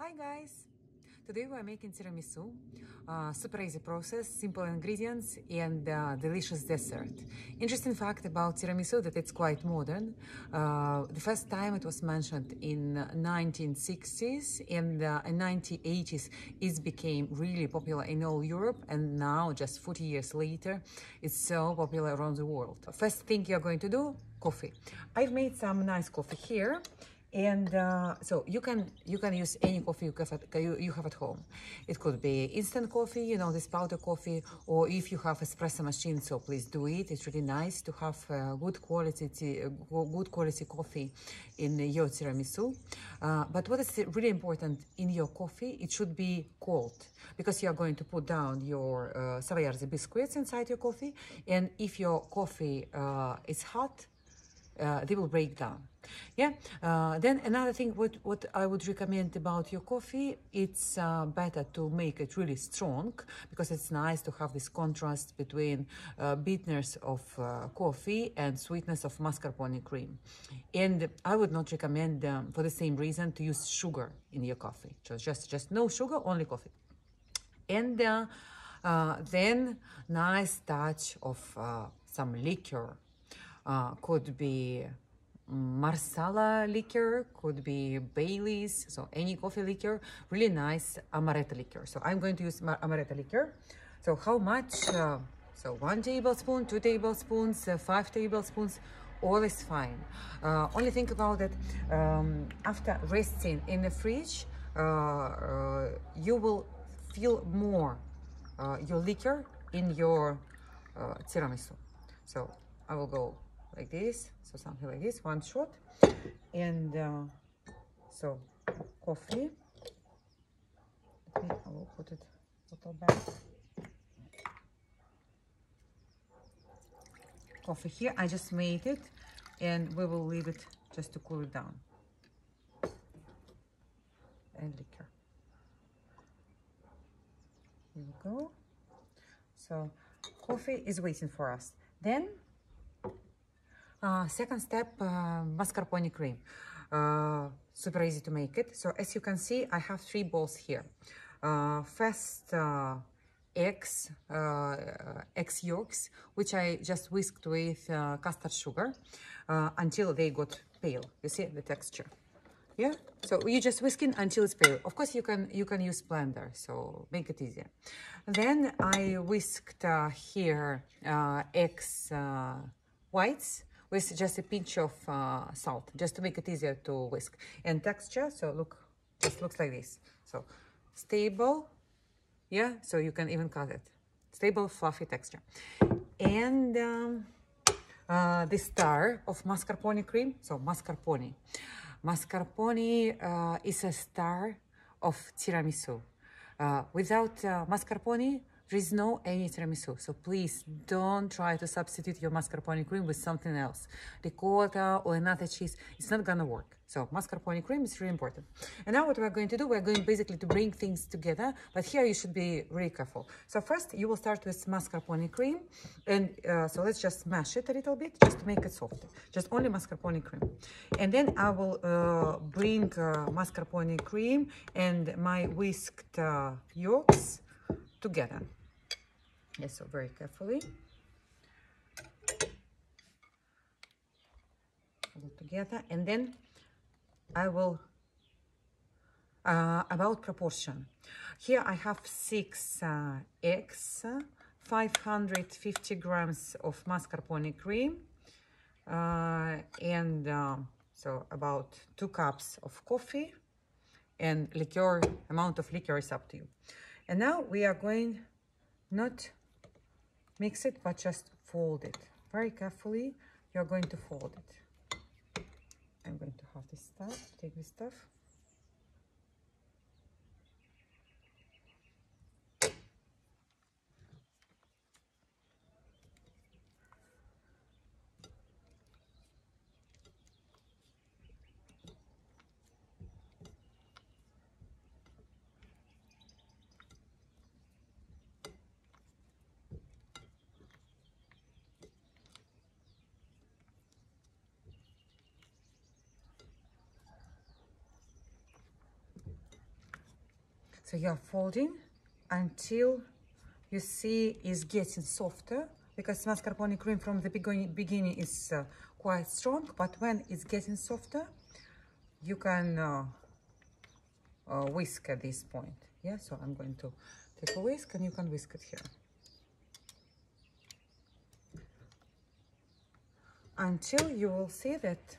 Hi guys! Today we're making tiramisu. Super easy process, simple ingredients and delicious dessert. Interesting fact about tiramisu that it's quite modern. The first time it was mentioned in 1960s and in 1980s it became really popular in all Europe, and now just 40 years later it's so popular around the world. First thing you're going to do, coffee. I've made some nice coffee here. And so you can use any coffee you have at home. It could be instant coffee, you know, this powder coffee, or if you have espresso machine, so please do it. It's really nice to have good quality coffee in your tiramisu. But what is really important in your coffee, it should be cold, because you are going to put down your Savoiardi biscuits inside your coffee, and if your coffee is hot, they will break down. Yeah. Then another thing, what I would recommend about your coffee, it's better to make it really strong, because it's nice to have this contrast between bitterness of coffee and sweetness of mascarpone cream. And I would not recommend, for the same reason, to use sugar in your coffee. So just no sugar, only coffee. And then nice touch of some liquor. Could be Marsala liquor, could be Bailey's, so any coffee liquor, really nice Amaretto liquor. So I'm going to use Amaretto liquor. So how much? So 1 tablespoon, 2 tablespoons, 5 tablespoons, all is fine. Only think about that after resting in the fridge, you will feel more your liquor in your tiramisu. So I will go like this, so something like this, 1 shot, and so coffee. I will put it a little back. Coffee here, I just made it, and we will leave it just to cool it down. And liquor. Here we go. So coffee is waiting for us. Then second step, mascarpone cream. Super easy to make it. So as you can see, I have 3 bowls here. First, egg yolks, which I just whisked with custard sugar until they got pale. You see the texture? Yeah. So you just whisk it until it's pale. Of course, you can use blender, so make it easier. Then I whisked here eggs whites with just a pinch of salt, just to make it easier to whisk. And texture, so look, just looks like this. So stable, yeah, so you can even cut it. Stable, fluffy texture. And the star of mascarpone cream, so mascarpone. Mascarpone is a star of tiramisu. Without mascarpone, there is no any tiramisu. So please don't try to substitute your mascarpone cream with something else. Ricotta or another cheese, it's not gonna work. So mascarpone cream is really important. And now what we're going to do, we're going basically to bring things together, but here you should be really careful. So first you will start with mascarpone cream, and so let's just mash it a little bit, just to make it softer. Just only mascarpone cream. And then I will bring mascarpone cream and my whisked yolks together. Yes, so very carefully. All together, and then I will about proportion. Here I have 6 eggs, 550 grams of mascarpone cream, and so about 2 cups of coffee, and liqueur. Amount of liqueur is up to you. And now we are going not mix it, but just fold it very carefully. You're going to fold it. I'm going to have this stuff, take this stuff. So you're folding until you see it's getting softer, because mascarpone cream from the beginning is quite strong, but when it's getting softer, you can whisk at this point. Yeah, so I'm going to take a whisk and you can whisk it here. Until you will see that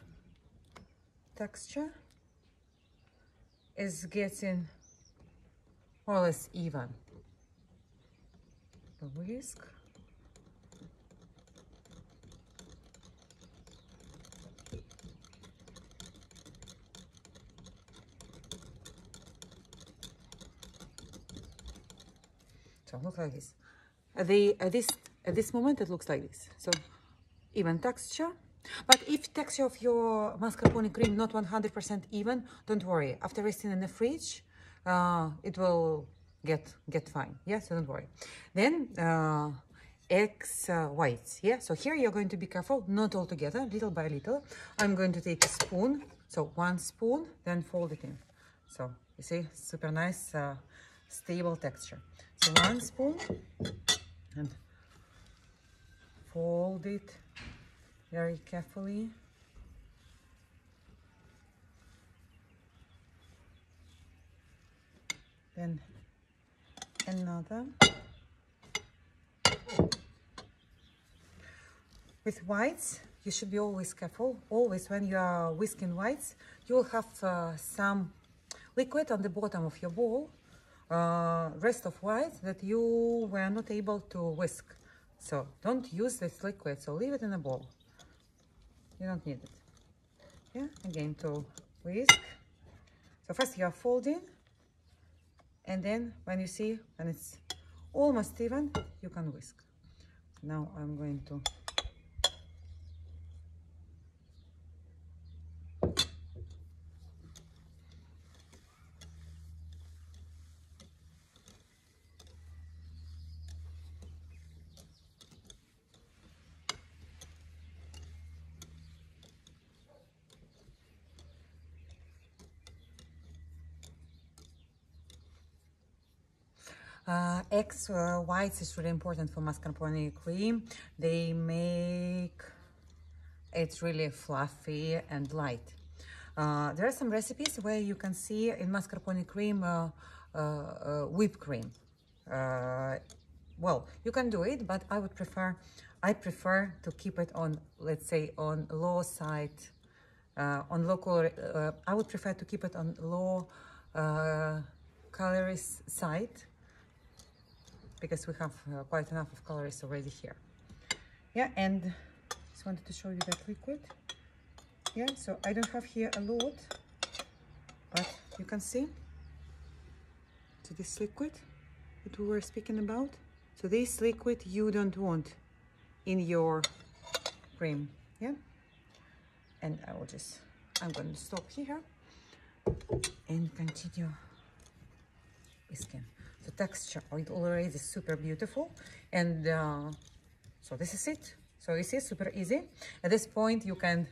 texture is getting more or less even. The whisk. So look like this. At this moment it looks like this. So even texture. But if texture of your mascarpone cream not 100% even, don't worry. After resting in the fridge, it will get fine. Yeah, so don't worry. Then eggs whites. Yeah, so here you're going to be careful, not all together, little by little. I'm going to take a spoon. So 1 spoon, then fold it in. So you see, super nice, stable texture. So 1 spoon and fold it very carefully. Then another. With whites, you should be always careful. Always when you are whisking whites, you will have some liquid on the bottom of your bowl, rest of whites that you were not able to whisk. So don't use this liquid, so leave it in a bowl. You don't need it. Yeah, again to whisk. So first you are folding, and then when you see when it's almost even, you can whisk. Now I'm going to eggs whites is really important for mascarpone cream. They make it really fluffy and light. There are some recipes where you can see in mascarpone cream whipped cream. Well, you can do it, but I prefer to keep it on, let's say, on low side, on local. I would prefer to keep it on low calories side, because we have quite enough of calories already here. Yeah, and just wanted to show you that liquid. Yeah, so I don't have here a lot, but you can see. So this liquid that we were speaking about. So this liquid you don't want in your cream. Yeah, and I'm going to stop here and continue whisking. The texture it already is super beautiful, and so this is it. So you see, super easy. At this point you can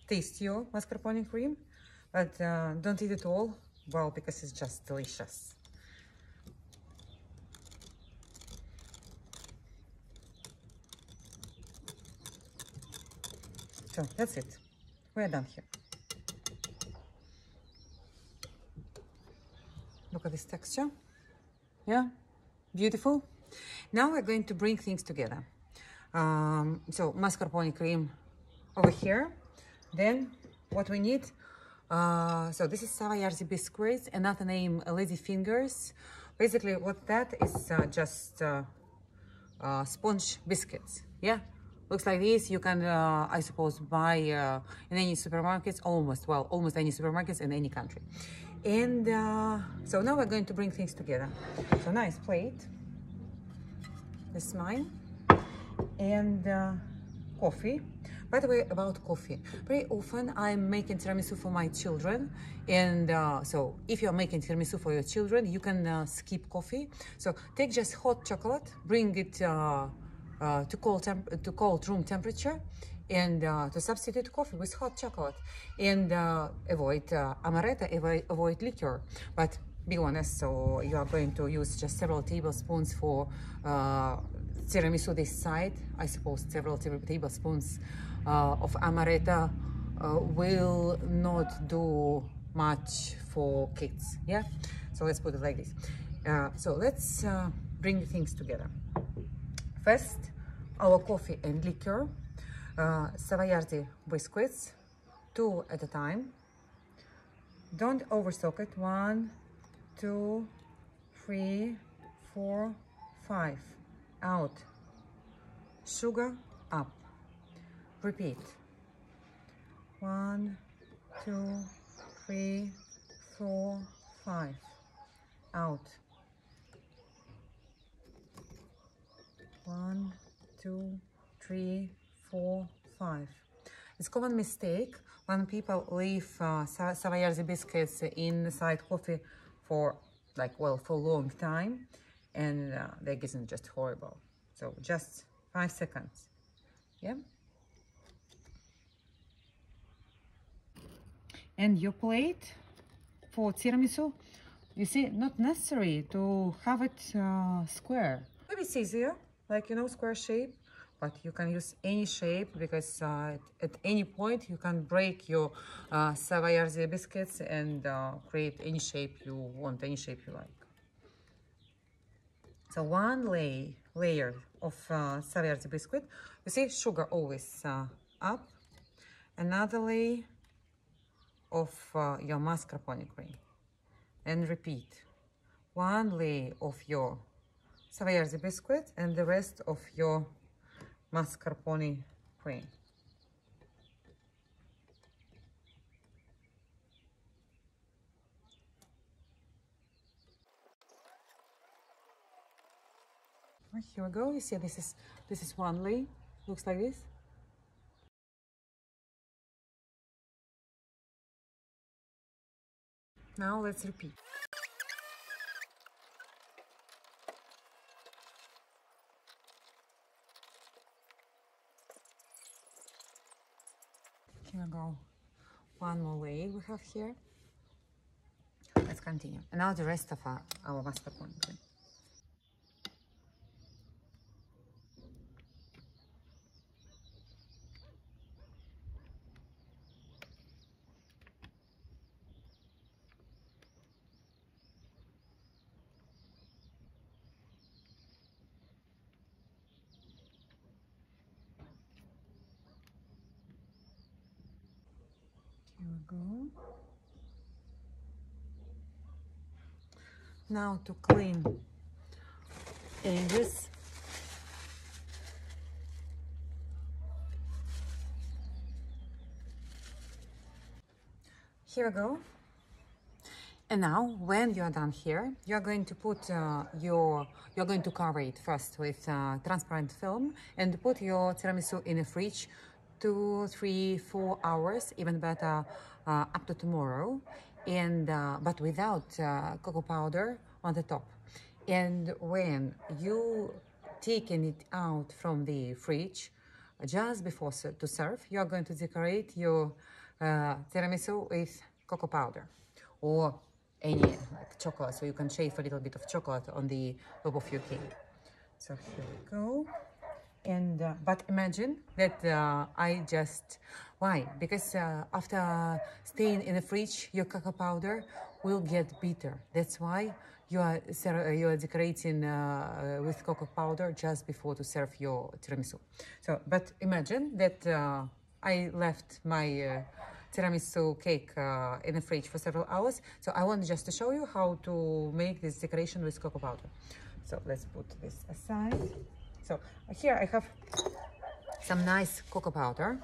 taste your mascarpone cream, but don't eat it all, well, because it's just delicious. So that's it, we're done here. Look at this texture. Yeah, beautiful. Now we're going to bring things together. So mascarpone cream over here. Then what we need, so this is Savoiardi biscuits, another name Ladyfingers. Basically what that is, just sponge biscuits. Yeah, looks like this. You can, I suppose, buy in any supermarkets, almost any supermarkets in any country. And so now we're going to bring things together. So nice plate. This is mine. And coffee. By the way, about coffee, very often I'm making tiramisu for my children, and so if you're making tiramisu for your children, you can skip coffee. So take just hot chocolate, bring it to cold room temperature, and to substitute coffee with hot chocolate, and avoid amaretto, avoid liquor. But be honest, so you are going to use just several tablespoons for tiramisu this side. I suppose several tablespoons of amaretto will not do much for kids, yeah? So let's put it like this. So let's bring things together. First, our coffee and liquor, Savoiardi biscuits, 2 at a time. Don't overstock it. 1, 2, 3, 4, 5. Out. Sugar up. Repeat. 1, 2, 3, 4, 5. Out. 1, 2, 3, 4, 5. It's a common mistake when people leave Savoiardi biscuits inside coffee for for a long time, and that isn't just horrible. So just 5 seconds. Yeah. And your plate for tiramisu, you see, not necessary to have it square. Maybe it's easier, square shape, but you can use any shape because at any point you can break your Savoiardi biscuits and create any shape you want, any shape you like. So one layer of Savoiardi biscuit, you see, sugar always up. Another layer of your mascarpone cream, and repeat. One layer of your Savoiardi biscuit and the rest of your mascarpone cream. Here we go. You see, this is one layer. Looks like this. Now let's repeat. Here we go. One more layer we have here. Let's continue. And now the rest of our mascarpone cream. Here we go. Now to clean edges. Here we go. And now, when you are done here, you are going to put you're going to cover it first with transparent film and put your tiramisu in a fridge 2, 3, 4 hours, even better, up to tomorrow, and but without cocoa powder on the top. And when you taking it out from the fridge, just before to serve, you are going to decorate your tiramisu with cocoa powder or any chocolate, so you can shave a little bit of chocolate on the top of your cake. So here we go. And but imagine that why? Because after staying in the fridge, your cocoa powder will get bitter. That's why you are decorating with cocoa powder just before to serve your tiramisu. So, but imagine that I left my tiramisu cake in the fridge for several hours. So I want just to show you how to make this decoration with cocoa powder. So let's put this aside. So here I have some nice cocoa powder.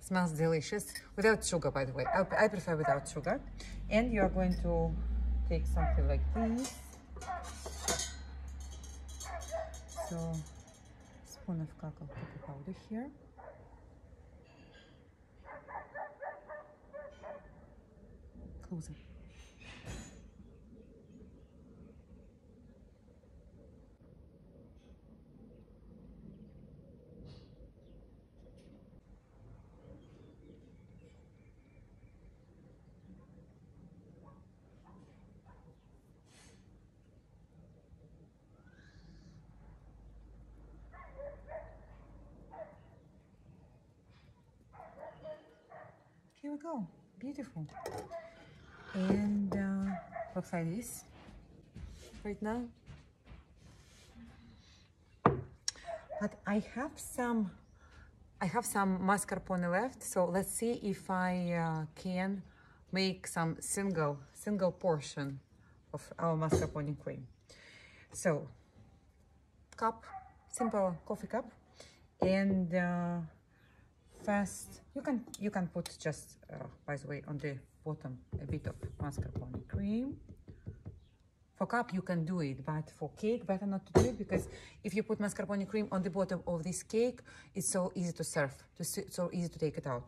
Smells delicious. Without sugar, by the way. I prefer without sugar. And you are going to take something like this. So spoon of cocoa powder here. Close it. go. Beautiful. And looks like this right now. But I have some mascarpone left, so let's see if I can make some single portion of our mascarpone cream. So, cup, simple coffee cup, and first you can put just by the way on the bottom a bit of mascarpone cream. For cup you can do it, but for cake better not to do it, because if you put mascarpone cream on the bottom of this cake, it's so easy to serve, so easy to take it out.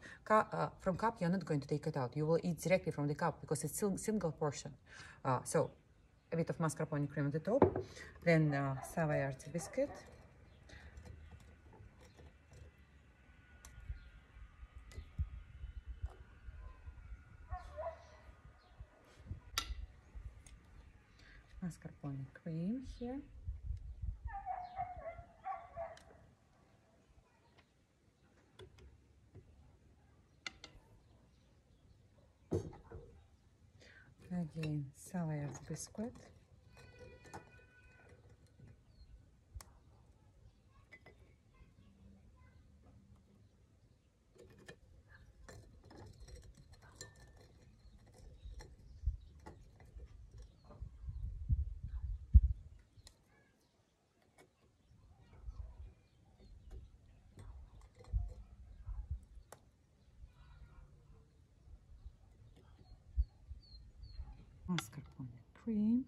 From cup you're not going to take it out. You will eat directly from the cup because it's still single portion. So a bit of mascarpone cream on the top, then Savoiardi biscuit. Mascarpone cream here. Again, Savoiardi biscuit. Mascarpone cream.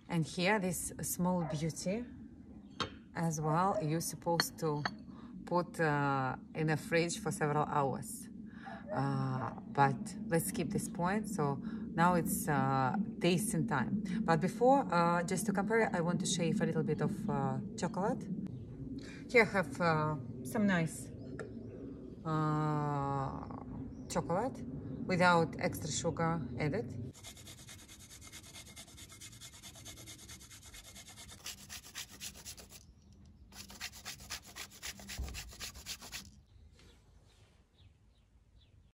And here, this small beauty as well, you're supposed to put in a fridge for several hours. But let's skip this point. So now it's tasting time. But before, just to compare, I want to shave a little bit of chocolate. Here I have some nice chocolate without extra sugar added.